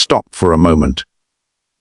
stop for a moment.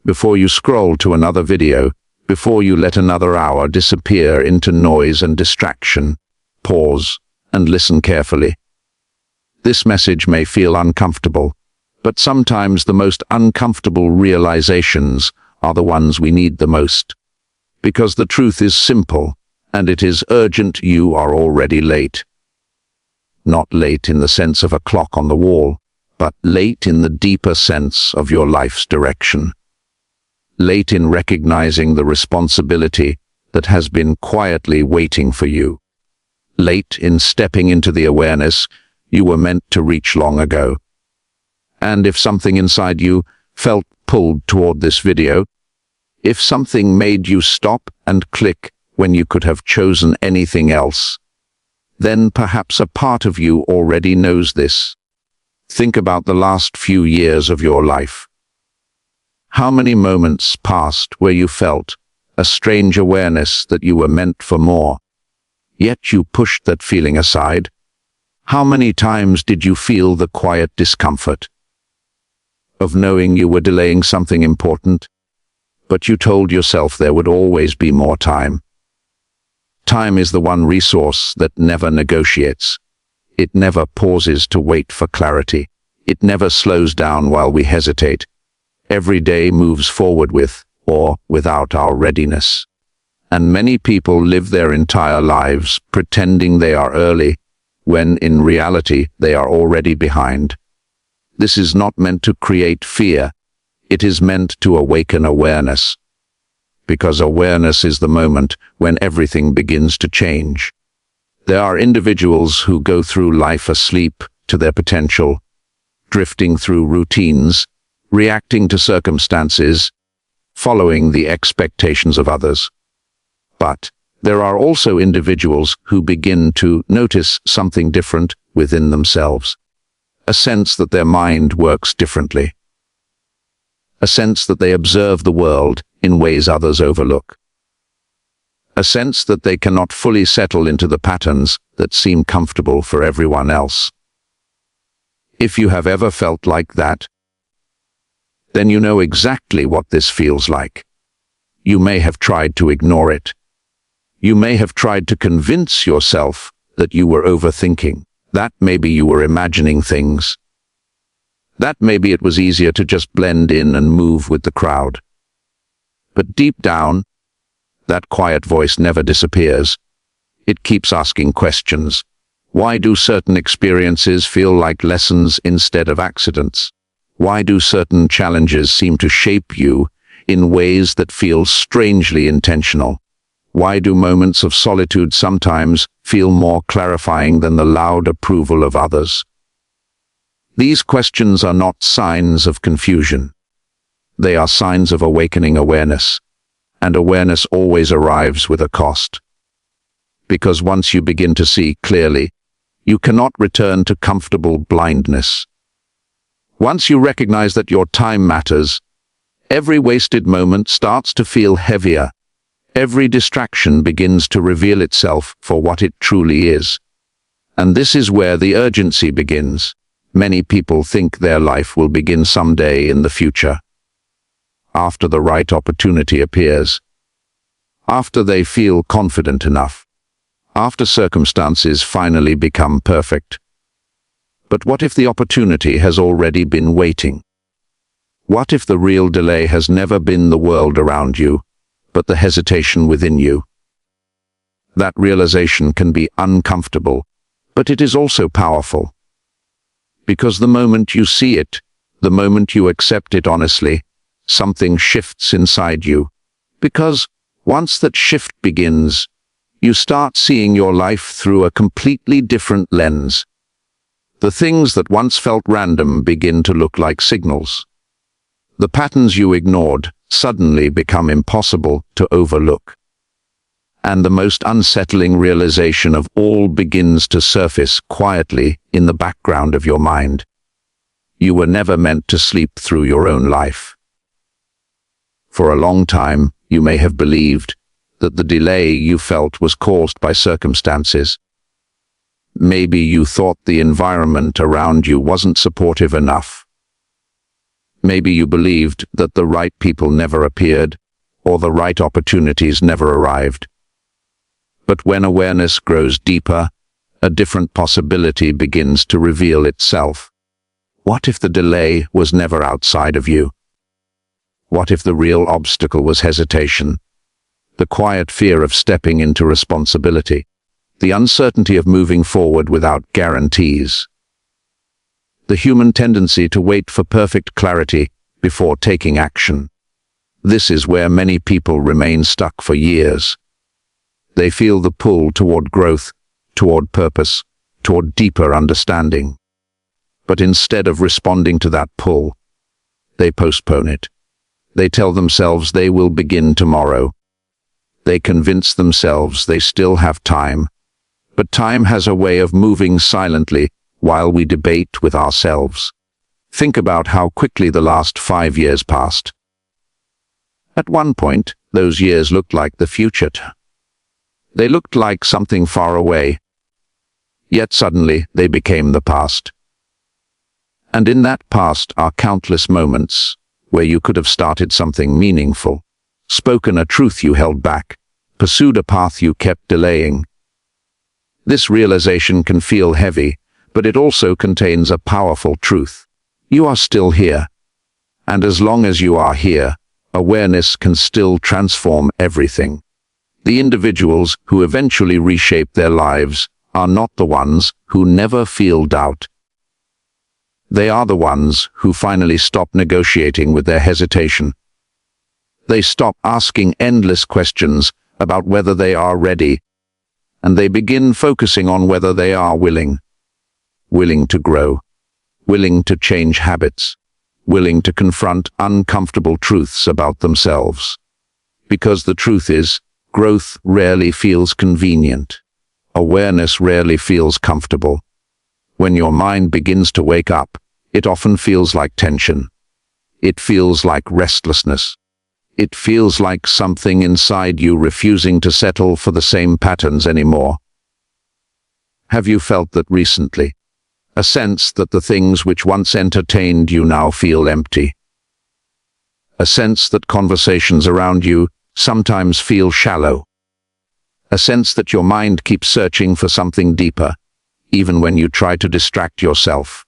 Before you scroll to another video, before you let another hour disappear into noise and distraction, pause and listen carefully. This message may feel uncomfortable, but sometimes the most uncomfortable realizations are the ones we need the most. Because the truth is simple, and it is urgent. You are already late. Not late in the sense of a clock on the wall, but late in the deeper sense of your life's direction. Late in recognizing the responsibility that has been quietly waiting for you. Late in stepping into the awareness you were meant to reach long ago. And if something inside you felt pulled toward this video, if something made you stop and click when you could have chosen anything else, then perhaps a part of you already knows this. Think about the last few years of your life. How many moments passed where you felt a strange awareness that you were meant for more, yet you pushed that feeling aside? How many times did you feel the quiet discomfort of knowing you were delaying something important, but you told yourself there would always be more time? Time is the one resource that never negotiates. It never pauses to wait for clarity. It never slows down while we hesitate. Every day moves forward with or without our readiness. And many people live their entire lives pretending they are early, when in reality they are already behind. This is not meant to create fear. It is meant to awaken awareness. Because awareness is the moment when everything begins to change. There are individuals who go through life asleep to their potential, drifting through routines, reacting to circumstances, following the expectations of others. But there are also individuals who begin to notice something different within themselves, a sense that their mind works differently, a sense that they observe the world in ways others overlook, a sense that they cannot fully settle into the patterns that seem comfortable for everyone else. If you have ever felt like that, then you know exactly what this feels like. You may have tried to ignore it. You may have tried to convince yourself that you were overthinking, that maybe you were imagining things, that maybe it was easier to just blend in and move with the crowd. But deep down, that quiet voice never disappears. It keeps asking questions. Why do certain experiences feel like lessons instead of accidents? Why do certain challenges seem to shape you in ways that feel strangely intentional? Why do moments of solitude sometimes feel more clarifying than the loud approval of others? These questions are not signs of confusion. They are signs of awakening awareness, and awareness always arrives with a cost. Because once you begin to see clearly, you cannot return to comfortable blindness. Once you recognize that your time matters, every wasted moment starts to feel heavier. Every distraction begins to reveal itself for what it truly is. And this is where the urgency begins. Many people think their life will begin someday in the future, after the right opportunity appears, after they feel confident enough, after circumstances finally become perfect. But what if the opportunity has already been waiting? What if the real delay has never been the world around you, but the hesitation within you? That realization can be uncomfortable, but it is also powerful. Because the moment you see it, the moment you accept it honestly, something shifts inside you. Because once that shift begins, you start seeing your life through a completely different lens. The things that once felt random begin to look like signals. The patterns you ignored suddenly become impossible to overlook. And the most unsettling realization of all begins to surface quietly in the background of your mind. You were never meant to sleep through your own life. For a long time, you may have believed that the delay you felt was caused by circumstances. Maybe you thought the environment around you wasn't supportive enough. Maybe you believed that the right people never appeared, or the right opportunities never arrived. But when awareness grows deeper, a different possibility begins to reveal itself. What if the delay was never outside of you? What if the real obstacle was hesitation, the quiet fear of stepping into responsibility, the uncertainty of moving forward without guarantees, the human tendency to wait for perfect clarity before taking action? This is where many people remain stuck for years. They feel the pull toward growth, toward purpose, toward deeper understanding. But instead of responding to that pull, they postpone it. They tell themselves they will begin tomorrow. They convince themselves they still have time. But time has a way of moving silently while we debate with ourselves. Think about how quickly the last 5 years passed. At one point, those years looked like the future. They looked like something far away. Yet suddenly they became the past. And in that past are countless moments where you could have started something meaningful, spoken a truth you held back, pursued a path you kept delaying. This realization can feel heavy, but it also contains a powerful truth. You are still here. And as long as you are here, awareness can still transform everything. The individuals who eventually reshape their lives are not the ones who never feel doubt. They are the ones who finally stop negotiating with their hesitation. They stop asking endless questions about whether they are ready, and they begin focusing on whether they are willing. Willing to grow, willing to change habits, willing to confront uncomfortable truths about themselves. Because the truth is, growth rarely feels convenient. Awareness rarely feels comfortable. When your mind begins to wake up, it often feels like tension. It feels like restlessness. It feels like something inside you refusing to settle for the same patterns anymore. Have you felt that recently? A sense that the things which once entertained you now feel empty. A sense that conversations around you sometimes feel shallow. A sense that your mind keeps searching for something deeper, even when you try to distract yourself.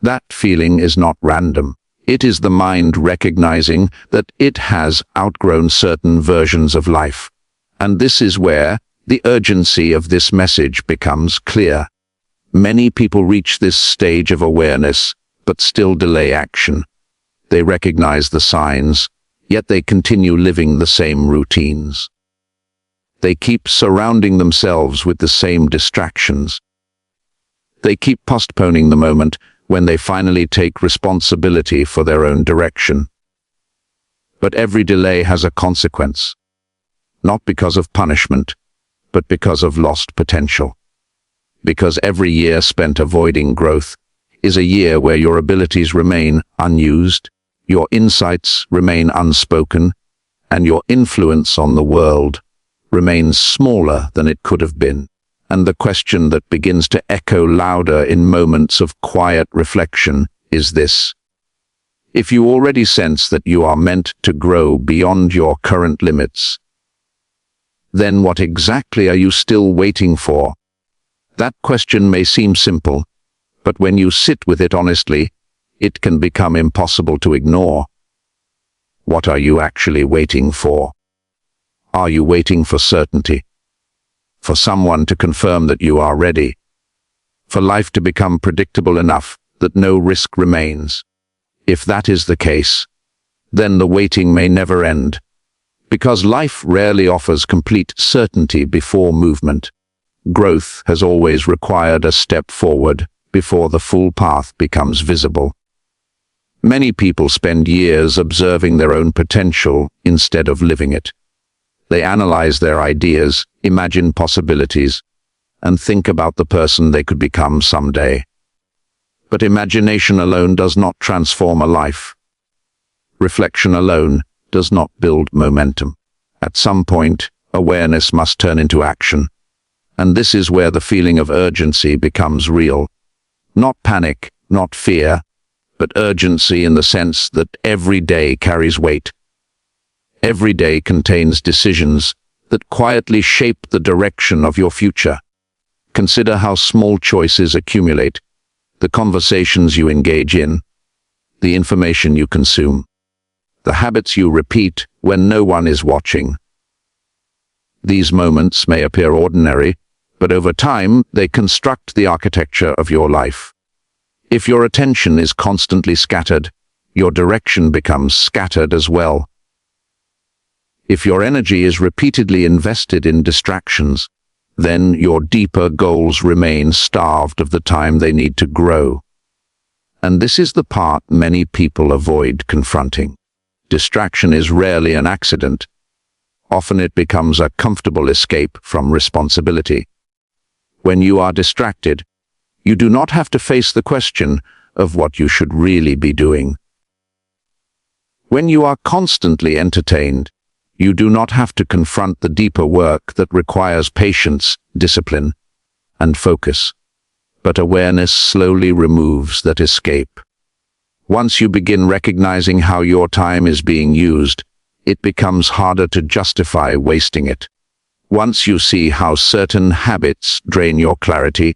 That feeling is not random. It is the mind recognizing that it has outgrown certain versions of life. And this is where the urgency of this message becomes clear. Many people reach this stage of awareness, but still delay action. They recognize the signs, yet they continue living the same routines. They keep surrounding themselves with the same distractions. They keep postponing the moment when they finally take responsibility for their own direction. But every delay has a consequence, not because of punishment, but because of lost potential. Because every year spent avoiding growth is a year where your abilities remain unused, your insights remain unspoken, and your influence on the world remains smaller than it could have been. And the question that begins to echo louder in moments of quiet reflection is this: if you already sense that you are meant to grow beyond your current limits, then what exactly are you still waiting for? That question may seem simple, but when you sit with it honestly, it can become impossible to ignore. What are you actually waiting for? Are you waiting for certainty? For someone to confirm that you are ready? For life to become predictable enough that no risk remains? If that is the case, then the waiting may never end. Because life rarely offers complete certainty before movement. Growth has always required a step forward before the full path becomes visible. Many people spend years observing their own potential instead of living it. They analyze their ideas, imagine possibilities, and think about the person they could become someday. But imagination alone does not transform a life. Reflection alone does not build momentum. At some point, awareness must turn into action. And this is where the feeling of urgency becomes real. Not panic, not fear, but urgency in the sense that every day carries weight. Every day contains decisions that quietly shape the direction of your future. Consider how small choices accumulate, the conversations you engage in, the information you consume, the habits you repeat when no one is watching. These moments may appear ordinary, but over time they construct the architecture of your life. If your attention is constantly scattered, your direction becomes scattered as well. If your energy is repeatedly invested in distractions, then your deeper goals remain starved of the time they need to grow. And this is the part many people avoid confronting. Distraction is rarely an accident. Often it becomes a comfortable escape from responsibility. When you are distracted, you do not have to face the question of what you should really be doing. When you are constantly entertained, you do not have to confront the deeper work that requires patience, discipline, and focus. But awareness slowly removes that escape. Once you begin recognizing how your time is being used, it becomes harder to justify wasting it. Once you see how certain habits drain your clarity,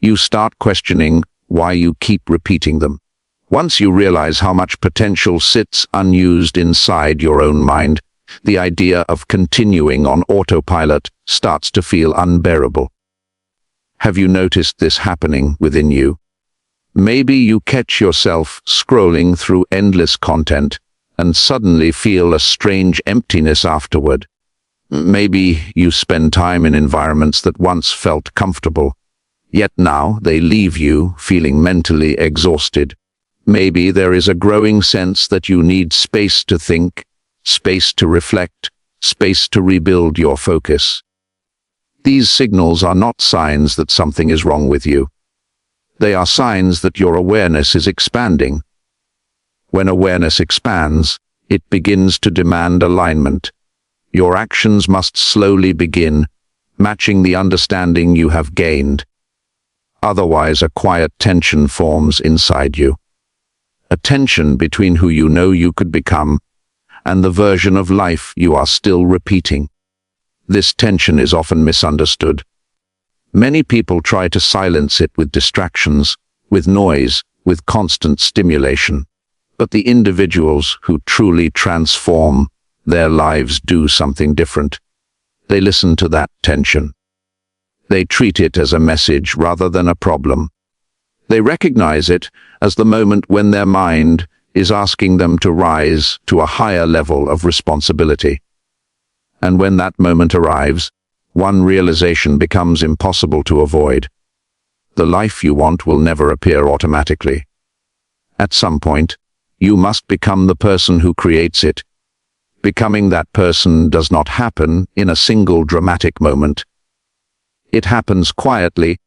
you start questioning why you keep repeating them. Once you realize how much potential sits unused inside your own mind, the idea of continuing on autopilot starts to feel unbearable. Have you noticed this happening within you? Maybe you catch yourself scrolling through endless content and suddenly feel a strange emptiness afterward. Maybe you spend time in environments that once felt comfortable, yet now they leave you feeling mentally exhausted. Maybe there is a growing sense that you need space to think, space to reflect, space to rebuild your focus. These signals are not signs that something is wrong with you. They are signs that your awareness is expanding. When awareness expands, it begins to demand alignment. Your actions must slowly begin, matching the understanding you have gained. Otherwise, a quiet tension forms inside you. A tension between who you know you could become and the version of life you are still repeating. This tension is often misunderstood. Many people try to silence it with distractions, with noise, with constant stimulation. But the individuals who truly transform their lives do something different. They listen to that tension. They treat it as a message rather than a problem. They recognize it as the moment when their mind is asking them to rise to a higher level of responsibility. And when that moment arrives, one realization becomes impossible to avoid. The life you want will never appear automatically. At some point, you must become the person who creates it. Becoming that person does not happen in a single dramatic moment. It happens quietly,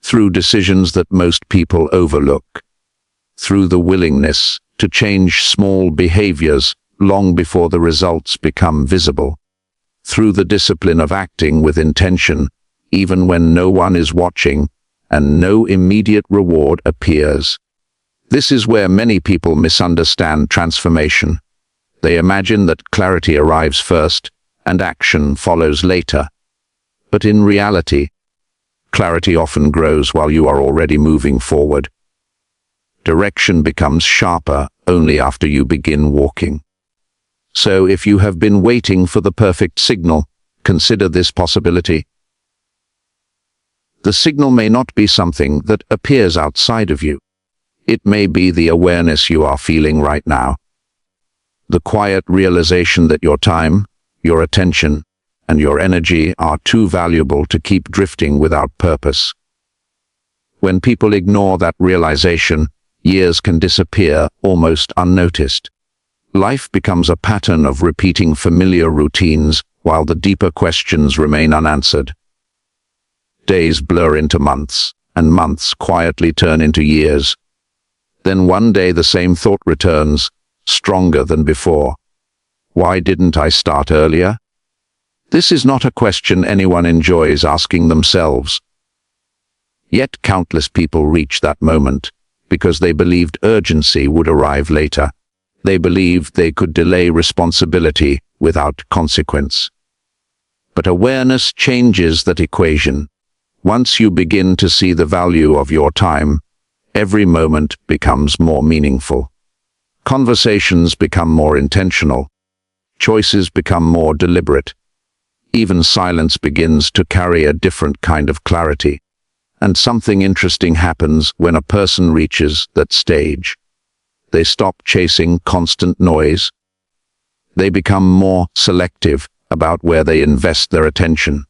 through decisions that most people overlook, through the willingness to change small behaviors long before the results become visible, through the discipline of acting with intention, even when no one is watching and no immediate reward appears. This is where many people misunderstand transformation. They imagine that clarity arrives first and action follows later. But in reality, clarity often grows while you are already moving forward. Direction becomes sharper only after you begin walking. So if you have been waiting for the perfect signal, consider this possibility. The signal may not be something that appears outside of you. It may be the awareness you are feeling right now. The quiet realization that your time, your attention, and your energy are too valuable to keep drifting without purpose. When people ignore that realization, years can disappear almost unnoticed. Life becomes a pattern of repeating familiar routines while the deeper questions remain unanswered. Days blur into months, and months quietly turn into years. Then one day the same thought returns, stronger than before. Why didn't I start earlier? This is not a question anyone enjoys asking themselves. Yet countless people reach that moment, because they believed urgency would arrive later. They believed they could delay responsibility without consequence. But awareness changes that equation. Once you begin to see the value of your time, every moment becomes more meaningful. Conversations become more intentional. Choices become more deliberate. Even silence begins to carry a different kind of clarity. And something interesting happens when a person reaches that stage. They stop chasing constant noise. They become more selective about where they invest their attention.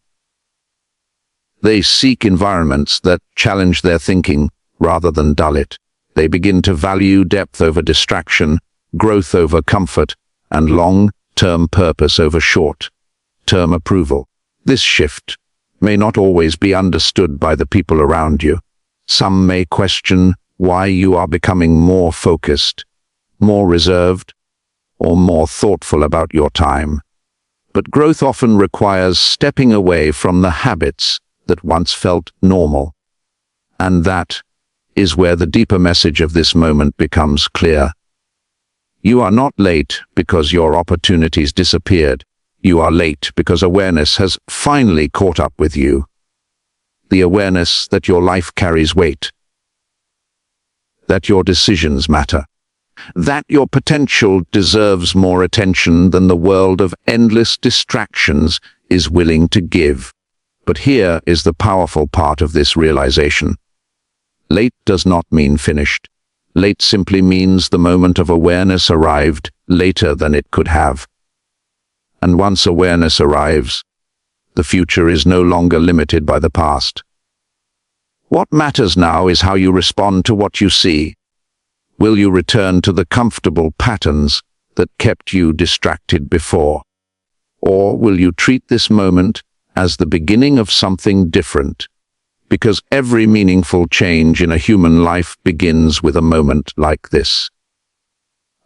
They seek environments that challenge their thinking rather than dull it. They begin to value depth over distraction, growth over comfort, and long-term purpose over short-term approval. This shift may not always be understood by the people around you. Some may question why you are becoming more focused, more reserved, or more thoughtful about your time. But growth often requires stepping away from the habits that once felt normal. And that is where the deeper message of this moment becomes clear. You are not late because your opportunities disappeared. You are late because awareness has finally caught up with you. The awareness that your life carries weight, that your decisions matter, that your potential deserves more attention than the world of endless distractions is willing to give. But here is the powerful part of this realization. Late does not mean finished. Late simply means the moment of awareness arrived later than it could have. And once awareness arrives, the future is no longer limited by the past. What matters now is how you respond to what you see. Will you return to the comfortable patterns that kept you distracted before? Or will you treat this moment as the beginning of something different? Because every meaningful change in a human life begins with a moment like this.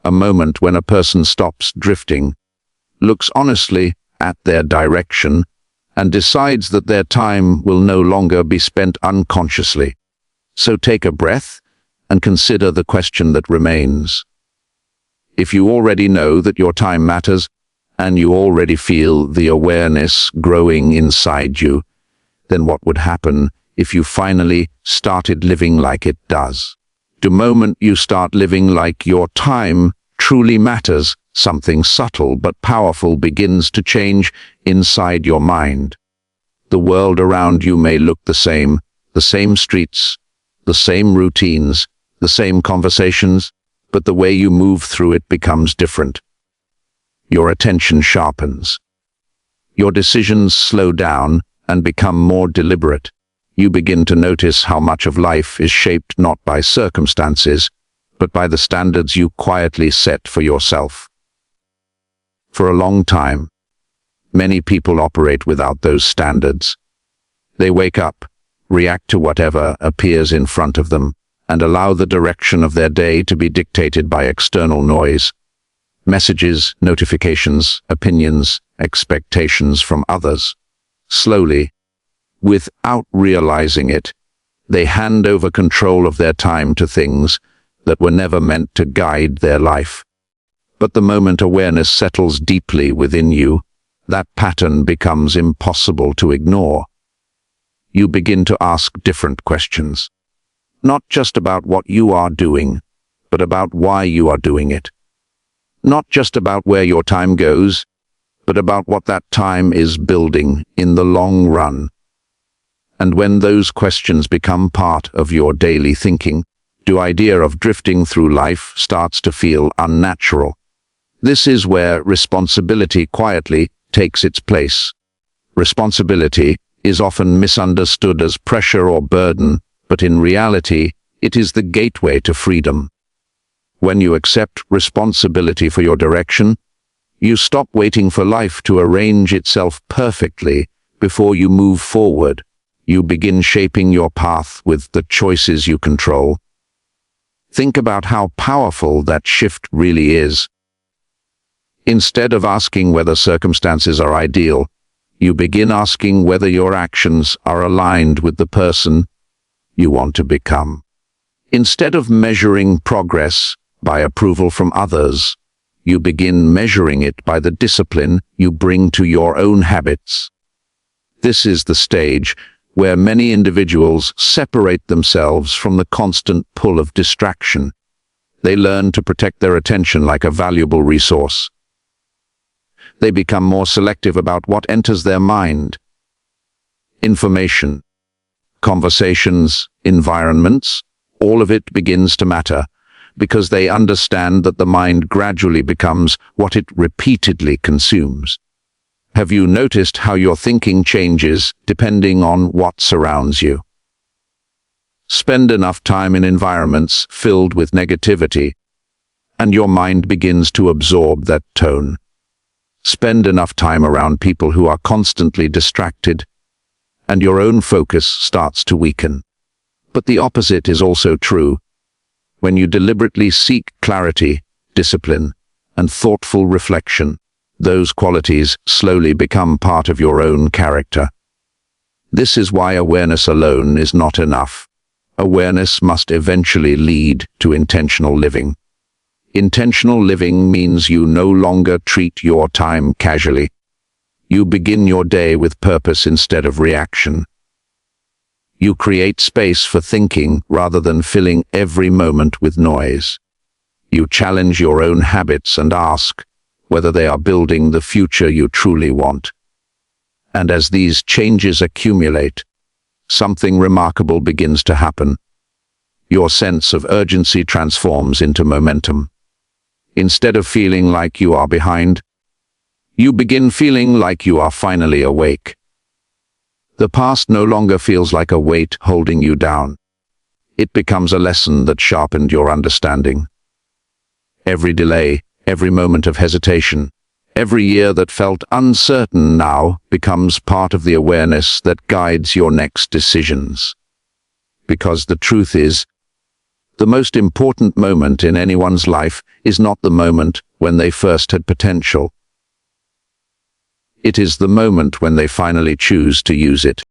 A moment when a person stops drifting, looks honestly at their direction, and decides that their time will no longer be spent unconsciously. So take a breath and consider the question that remains. If you already know that your time matters, and you already feel the awareness growing inside you, then what would happen if you finally started living like it does? The moment you start living like your time truly matters, something subtle but powerful begins to change inside your mind. The world around you may look the same streets, the same routines, the same conversations, but the way you move through it becomes different. Your attention sharpens. Your decisions slow down and become more deliberate. You begin to notice how much of life is shaped not by circumstances, but by the standards you quietly set for yourself. For a long time, many people operate without those standards. They wake up, react to whatever appears in front of them, and allow the direction of their day to be dictated by external noise. Messages, notifications, opinions, expectations from others. Slowly, without realizing it, they hand over control of their time to things that were never meant to guide their life. But the moment awareness settles deeply within you, that pattern becomes impossible to ignore. You begin to ask different questions, not just about what you are doing, but about why you are doing it. Not just about where your time goes, but about what that time is building in the long run. And when those questions become part of your daily thinking, the idea of drifting through life starts to feel unnatural. This is where responsibility quietly takes its place. Responsibility is often misunderstood as pressure or burden, but in reality, it is the gateway to freedom. When you accept responsibility for your direction, you stop waiting for life to arrange itself perfectly before you move forward. You begin shaping your path with the choices you control. Think about how powerful that shift really is. Instead of asking whether circumstances are ideal, you begin asking whether your actions are aligned with the person you want to become. Instead of measuring progress by approval from others, you begin measuring it by the discipline you bring to your own habits. This is the stage where many individuals separate themselves from the constant pull of distraction. They learn to protect their attention like a valuable resource. They become more selective about what enters their mind. Information, conversations, environments, all of it begins to matter, because they understand that the mind gradually becomes what it repeatedly consumes. Have you noticed how your thinking changes depending on what surrounds you? Spend enough time in environments filled with negativity, and your mind begins to absorb that tone. Spend enough time around people who are constantly distracted, and your own focus starts to weaken. But the opposite is also true. When you deliberately seek clarity, discipline, and thoughtful reflection, those qualities slowly become part of your own character. This is why awareness alone is not enough. Awareness must eventually lead to intentional living. Intentional living means you no longer treat your time casually. You begin your day with purpose instead of reaction. You create space for thinking rather than filling every moment with noise. You challenge your own habits and ask whether they are building the future you truly want. And as these changes accumulate, something remarkable begins to happen. Your sense of urgency transforms into momentum. Instead of feeling like you are behind, you begin feeling like you are finally awake. The past no longer feels like a weight holding you down. It becomes a lesson that sharpened your understanding. Every delay, every moment of hesitation, every year that felt uncertain now becomes part of the awareness that guides your next decisions. Because the truth is, the most important moment in anyone's life is not the moment when they first had potential. It is the moment when they finally choose to use it.